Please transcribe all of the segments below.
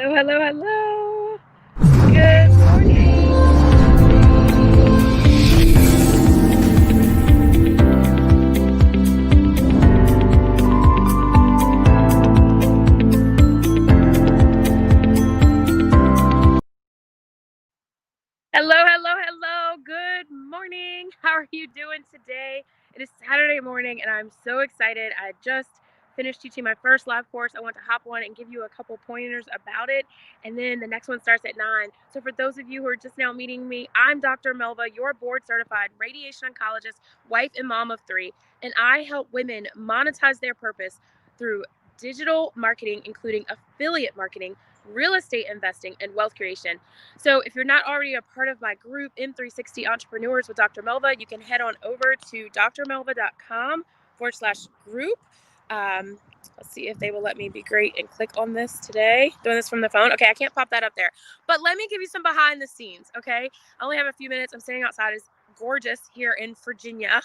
Hello, hello, hello. Good morning. Hello, hello, hello. Good morning. How are you doing today? It is Saturday morning and I'm so excited. I just finished teaching my first live course. I want to hop on and give you a couple pointers about it. And then the next one starts at 9. So for those of you who are just now meeting me, I'm Dr. Melva, your board certified radiation oncologist, wife and mom of 3. And I help women monetize their purpose through digital marketing, including affiliate marketing, real estate investing, and wealth creation. So if you're not already a part of my group, M360 Entrepreneurs with Dr. Melva, you can head on over to drmelva.com/group. Let's see if they will let me be great and click on this today. Doing this from the phone. Okay, I can't pop that up there. But let me give you some behind the scenes, okay? I only have a few minutes. I'm standing outside. It's gorgeous here in Virginia.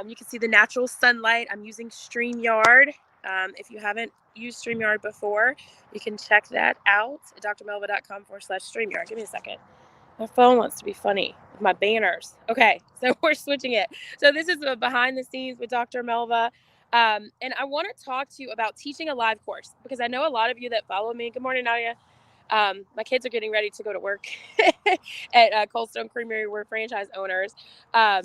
You can see the natural sunlight. I'm using StreamYard. If you haven't used StreamYard before, you can check that out at drmelva.com/StreamYard. Give me a second. My phone wants to be funny with my banners. Okay, so we're switching it. So this is a behind the scenes with Dr. Melva. And I want to talk to you about teaching a live course because I know a lot of you that follow me. Good morning, Nadia. My kids are getting ready to go to work at Cold Stone Creamery. We're franchise owners. Let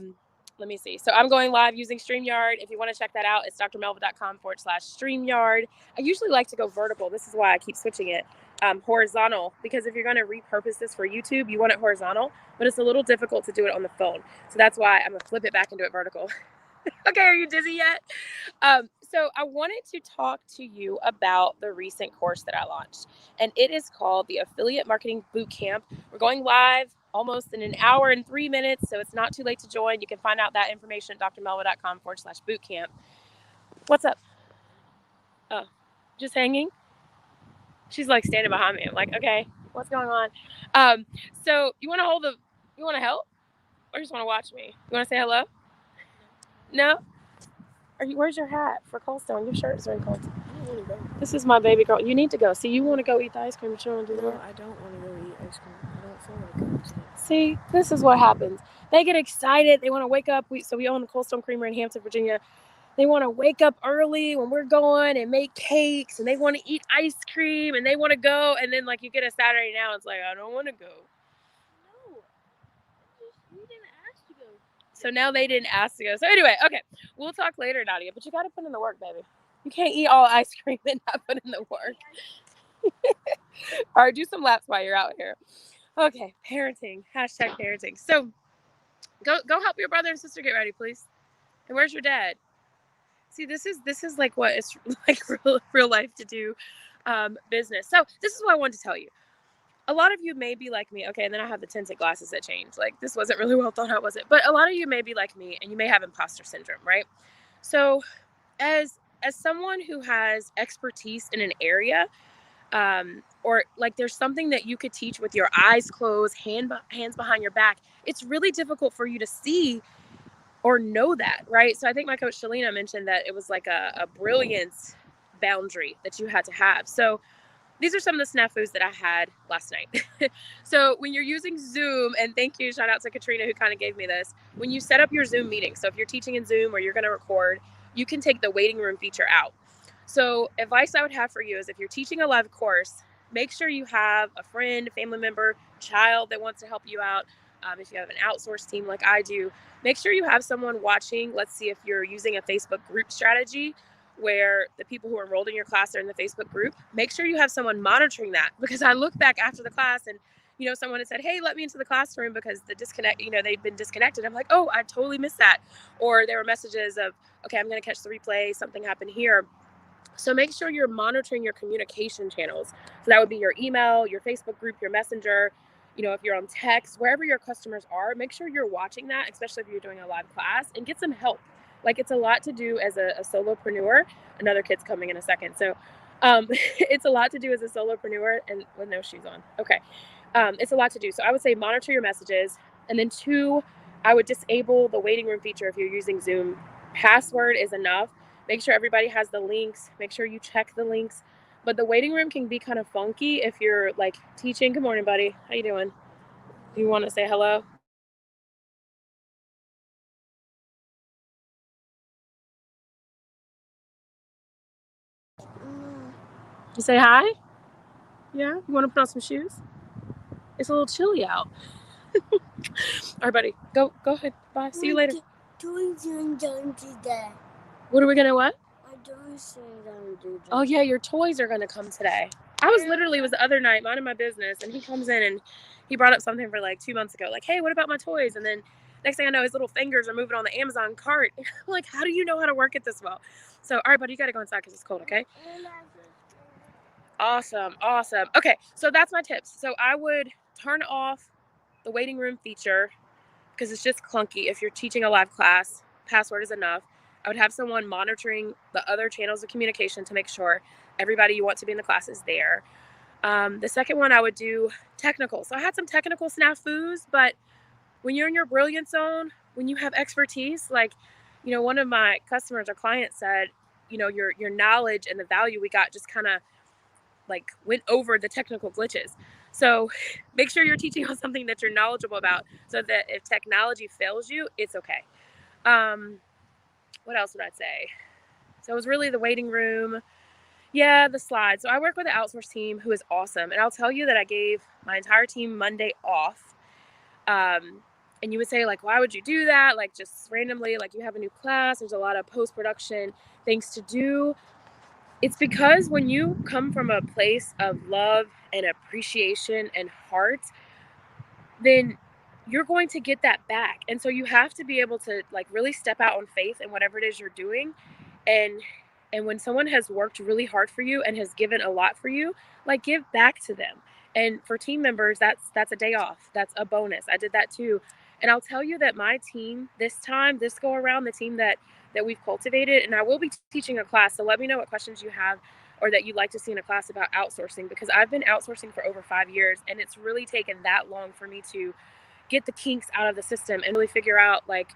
me see. So I'm going live using StreamYard. If you want to check that out, it's drmelva.com/StreamYard. I usually like to go vertical. This is why I keep switching it horizontal, because if you're going to repurpose this for YouTube, you want it horizontal, but it's a little difficult to do it on the phone. So that's why I'm going to flip it back and do it vertical. Okay, are you dizzy yet? So I wanted to talk to you about the recent course that I launched, and it is called the Affiliate Marketing Bootcamp. We're going live almost in an hour and 3 minutes, so it's not too late to join. You can find out that information at drmelva.com/bootcamp. What's up? Oh, just hanging? She's like standing behind me. I'm like, okay, what's going on? So you want to help? Or just want to watch me? You want to say hello? No? Where's your hat for Cold Stone? Your shirt is very cold. I don't want to go. This is my baby girl. You need to go. See, you want to go eat the ice cream, but you don't want to do the No, work. I don't want to go eat ice cream. I don't feel like going today. See, this is what happens. They get excited. They want to wake up. We own the Cold Stone Creamery in Hampton, Virginia. They want to wake up early when we're going and make cakes, and they want to eat ice cream, and they want to go. And then, like, you get a Saturday now, it's like, I don't want to go. No, you didn't ask to go. So now they didn't ask to go. So anyway, okay, we'll talk later, Nadia. But you got to put in the work, baby. You can't eat all ice cream and not put in the work. All right, do some laps while you're out here. Okay, parenting. Hashtag parenting. So go help your brother and sister get ready, please. And where's your dad? See, this is like what it's like real life to do business. So this is what I wanted to tell you. A lot of you may be like me. Okay, and then I have the tinted glasses that change. Like, this wasn't really well thought out, was it? But a lot of you may be like me, and you may have imposter syndrome, right? So as someone who has expertise in an area, or like there's something that you could teach with your eyes closed, hands behind your back, it's really difficult for you to see or know that, right? So I think my coach Shalina mentioned that it was like a brilliance boundary that you had to have. So these are some of the snafus that I had last night. So when you're using Zoom, and thank you, shout out to Katrina who kind of gave me this, when you set up your Zoom meeting, so if you're teaching in Zoom or you're going to record, you can take the waiting room feature out. So advice I would have for you is if you're teaching a live course, make sure you have a friend, family member, child that wants to help you out. If you have an outsourced team like I do, make sure you have someone watching. Let's see if you're using a Facebook group strategy where the people who are enrolled in your class are in the Facebook group. Make sure you have someone monitoring that, because I look back after the class and someone had said, hey, let me into the classroom because the disconnect, they've been disconnected. I'm like, oh, I totally missed that. Or there were messages of, okay, I'm going to catch the replay. Something happened here. So make sure you're monitoring your communication channels. So that would be your email, your Facebook group, your messenger, if you're on text, wherever your customers are, make sure you're watching that, especially if you're doing a live class, and get some help. Like, it's a lot to do as a solopreneur. Another kid's coming in a second. So it's a lot to do as a solopreneur, and with no shoes on. Okay. It's a lot to do. So I would say monitor your messages. And then 2, I would disable the waiting room feature if you're using Zoom. Password is enough. Make sure everybody has the links. Make sure you check the links. But the waiting room can be kind of funky if you're like teaching. Good morning, buddy. How you doing? Do you want to say hello? You say hi? Yeah? You want to put on some shoes? It's a little chilly out. All right, buddy. Go ahead. Bye. See you later. What are we gonna what? Oh yeah, your toys are gonna come today. I was literally, it was the other night minding my business, and he comes in and he brought up something for like 2 months ago, like, hey, what about my toys? And then next thing I know, his little fingers are moving on the Amazon cart. I'm like, how do you know how to work it this well? So, all right, buddy, you gotta go inside because it's cold, okay? Awesome. Okay, so that's my tips. So I would turn off the waiting room feature because it's just clunky. If you're teaching a live class, password is enough. I would have someone monitoring the other channels of communication to make sure everybody you want to be in the class is there. The second one, I would do technical. So I had some technical snafus, but when you're in your brilliant zone, when you have expertise, like, one of my customers or clients said, your knowledge and the value we got just kind of like went over the technical glitches. So make sure you're teaching on something that you're knowledgeable about so that if technology fails you, it's okay. What else would I say? So it was really the waiting room. Yeah, the slides. So I work with an outsourced team who is awesome. And I'll tell you that I gave my entire team Monday off. And you would say, like, why would you do that? Like, just randomly, like, you have a new class, there's a lot of post-production things to do. It's because when you come from a place of love and appreciation and heart, then you're going to get that back. And so you have to be able to like really step out on faith in whatever it is you're doing. And when someone has worked really hard for you and has given a lot for you, like give back to them. And for team members, that's a day off. That's a bonus. I did that too. And I'll tell you that my team this go around, the team that we've cultivated, and I will be teaching a class. So let me know what questions you have or that you'd like to see in a class about outsourcing, because I've been outsourcing for over 5 years and it's really taken that long for me to get the kinks out of the system and really figure out, like,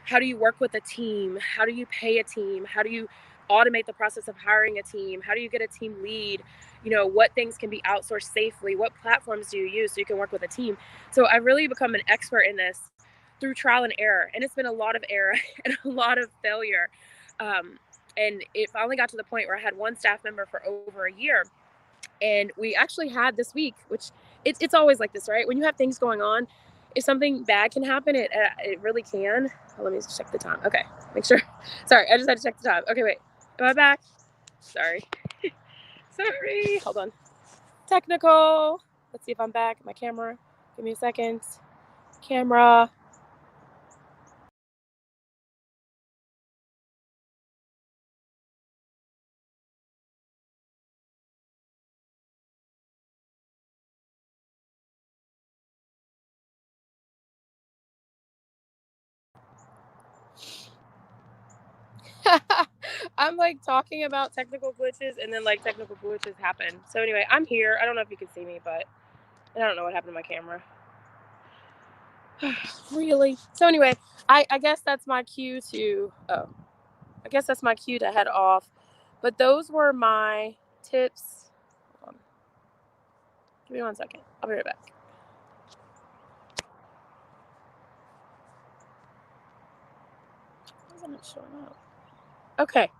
how do you work with a team? How do you pay a team? How do you automate the process of hiring a team? How do you get a team lead? What things can be outsourced safely? What platforms do you use so you can work with a team? So I've really become an expert in this through trial and error. And it's been a lot of error and a lot of failure. And it finally got to the point where I had one staff member for over a year. And we actually had this week, which it's always like this, right? When you have things going on, if something bad can happen, it really can. Oh, let me just check the time. Okay, make sure. Sorry, I just had to check the time. Okay, wait. Am I back? Sorry. Sorry. Hold on. Technical. Let's see if I'm back. My camera. Give me a second. Camera. I'm like talking about technical glitches and then like technical glitches happen. So anyway, I'm here. I don't know if you can see me, but I don't know what happened to my camera. Really? So anyway, I guess that's my cue to head off. But those were my tips. Hold on. Give me 1 second. I'll be right back. Why isn't it showing up? Okay.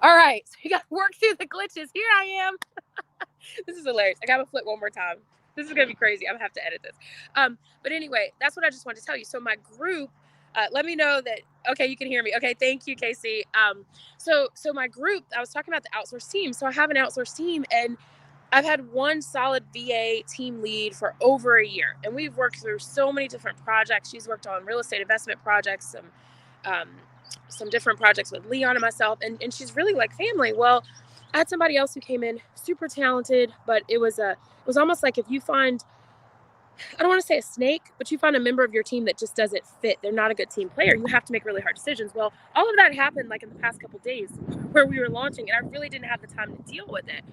All right. So you got to work through the glitches. Here I am. This is hilarious. I got to flip one more time. This is going to be crazy. I'm going to have to edit this. But anyway, that's what I just wanted to tell you. So my group, let me know that, okay, you can hear me. Okay, thank you, Casey. So my group, I was talking about the outsourced team. So I have an outsourced team, and I've had one solid VA team lead for over a year. And we've worked through so many different projects. She's worked on real estate investment projects, some different projects with Leon and myself, and she's really like family. Well, I had somebody else who came in super talented, but it was almost like if you find, I don't want to say a snake, but you find a member of your team that just doesn't fit. They're not a good team player. You have to make really hard decisions. Well, all of that happened like in the past couple of days where we were launching, and I really didn't have the time to deal with it.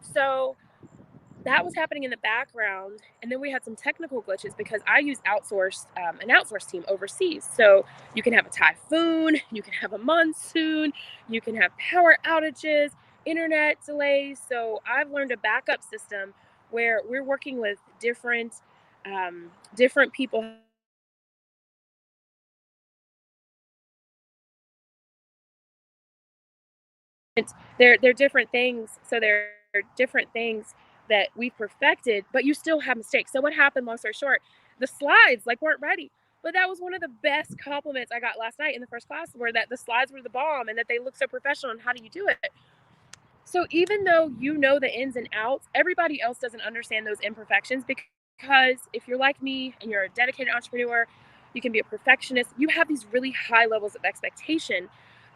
So that was happening in the background. And then we had some technical glitches because I use an outsourced team overseas. So you can have a typhoon, you can have a monsoon, you can have power outages. internet delays. So I've learned a backup system where we're working with different people have different schedules. So like they're different things. So they're different things that we've perfected, but you still have mistakes. So what happened, long story short, the slides like weren't ready. But that was one of the best compliments I got last night in the first class, were that the slides were the bomb and that they look so professional and how do you do it? So even though you know the ins and outs, everybody else doesn't understand those imperfections, because if you're like me and you're a dedicated entrepreneur, you can be a perfectionist, you have these really high levels of expectation.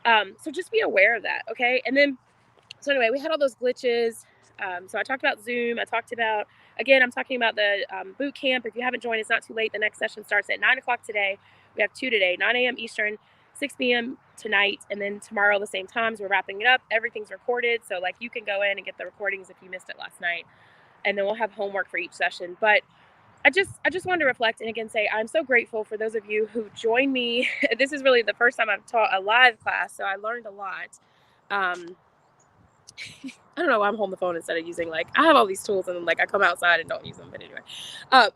So just be aware of that, okay? And then, so anyway, we had all those glitches. So I talked about Zoom. I talked about, again, I'm talking about the boot camp. If you haven't joined, it's not too late. The next session starts at 9 o'clock today. We have two today, 9 a.m. Eastern, 6 p.m. tonight, and then tomorrow the same times. We're wrapping it up. Everything's recorded, so like you can go in and get the recordings if you missed it last night, and then we'll have homework for each session. But I just wanted to reflect and again say I'm so grateful for those of you who joined me. This is really the first time I've taught a live class, so I learned a lot. Um, I don't know why I'm holding the phone instead of using, like, I have all these tools and like I come outside and don't use them. But anyway, um,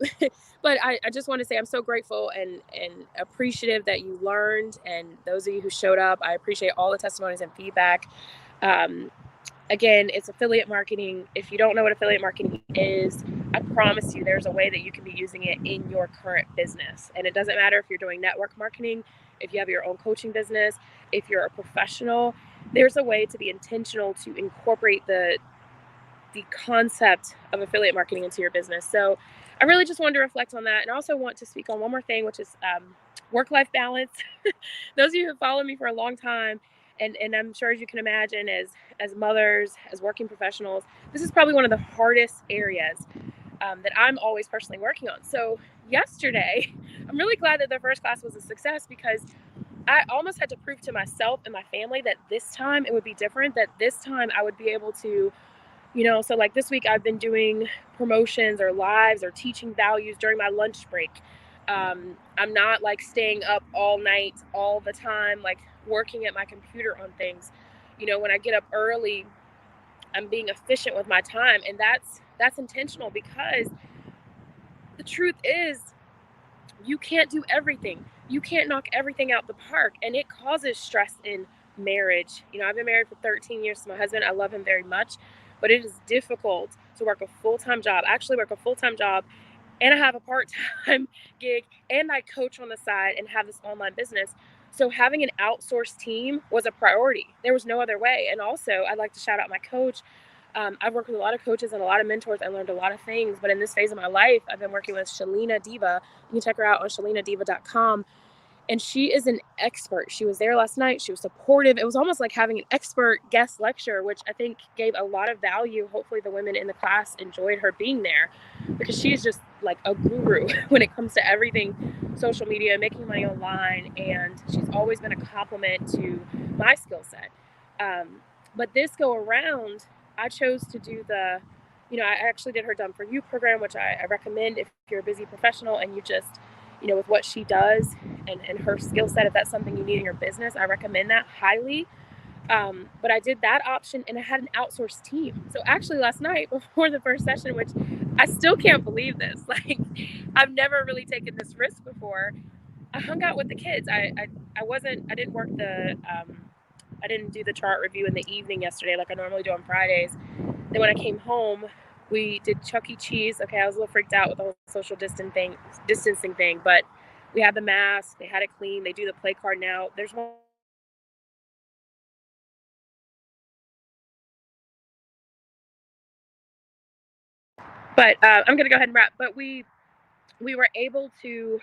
but I just want to say I'm so grateful and appreciative that you learned, and those of you who showed up, I appreciate all the testimonies and feedback. Um, Again, it's affiliate marketing. If you don't know what affiliate marketing is, I promise you there's a way that you can be using it in your current business. And it doesn't matter if you're doing network marketing, if you have your own coaching business, if you're a professional, there's a way to be intentional to incorporate the concept of affiliate marketing into your business. So I really just wanted to reflect on that, and also want to speak on one more thing, which is work-life balance. Those of you who followed me for a long time, and I'm sure, as you can imagine, as mothers, as working professionals, this is probably one of the hardest areas that I'm always personally working on. So yesterday, I'm really glad that the first class was a success, because I almost had to prove to myself and my family that this time it would be different, that this time I would be able to, so like this week I've been doing promotions or lives or teaching values during my lunch break. I'm not like staying up all night all the time, like working at my computer on things. When I get up early, I'm being efficient with my time, and that's intentional, because the truth is you can't do everything. You can't knock everything out the park, and it causes stress in marriage. I've been married for 13 years to my husband. I love him very much, but it is difficult to work a full-time job. I actually work a full-time job, and I have a part-time gig, and I coach on the side and have this online business. So having an outsourced team was a priority. There was no other way. And also, I'd like to shout out my coach. I've worked with a lot of coaches and a lot of mentors. I learned a lot of things. But in this phase of my life, I've been working with Shalina Diva. You can check her out on shalinadiva.com. And she is an expert. She was there last night. She was supportive. It was almost like having an expert guest lecture, which I think gave a lot of value. Hopefully the women in the class enjoyed her being there, because she's just like a guru when it comes to everything social media, making money online. And she's always been a compliment to my skill set. But this go around, I chose to do I actually did her Done For You program, which I recommend if you're a busy professional and you just, with what she does and her skill set, if that's something you need in your business, I recommend that highly. But I did that option, and I had an outsourced team. So actually last night before the first session, which I still can't believe this, like I've never really taken this risk before, I hung out with the kids. I didn't work I didn't do the chart review in the evening yesterday like I normally do on Fridays. Then when I came home, we did Chuck E. Cheese. Okay, I was a little freaked out with the whole social distancing thing, but we had the mask. They had it clean. They do the play card now. There's one more thing I want to say. But I'm gonna go ahead and wrap. But we were able to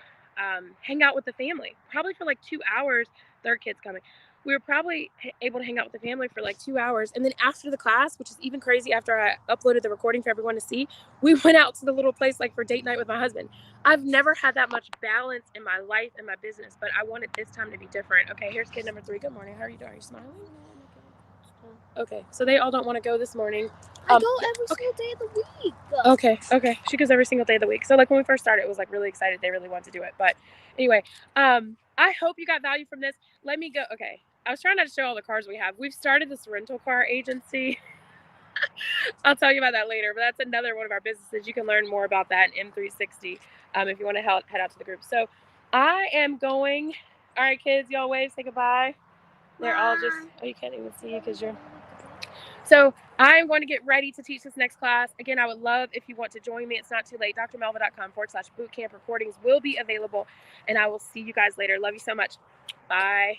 hang out with the family probably for like 2 hours. Third kid's coming. We were probably able to hang out with the family for like 2 hours. And then after the class, which is even crazy, after I uploaded the recording for everyone to see, we went out to the little place like for date night with my husband. I've never had that much balance in my life and my business, but I wanted this time to be different. Okay, here's kid number 3. Good morning. How are you doing? Are you smiling? Okay, so they all don't want to go this morning. I go every single day of the week. Okay. She goes every single day of the week. So like when we first started, it was like really excited. They really wanted to do it. But anyway, I hope you got value from this. Let me go. Okay. I was trying not to show all the cars we have. We've started this rental car agency. I'll tell you about that later, but that's another one of our businesses. You can learn more about that in M360 if you want to head out to the group. So I am going. All right, kids, y'all wave, say goodbye. They're all just, oh, you can't even see you because you're. So I'm going to get ready to teach this next class. Again, I would love if you want to join me. It's not too late. drmelva.com/bootcamp recordings will be available. And I will see you guys later. Love you so much. Bye.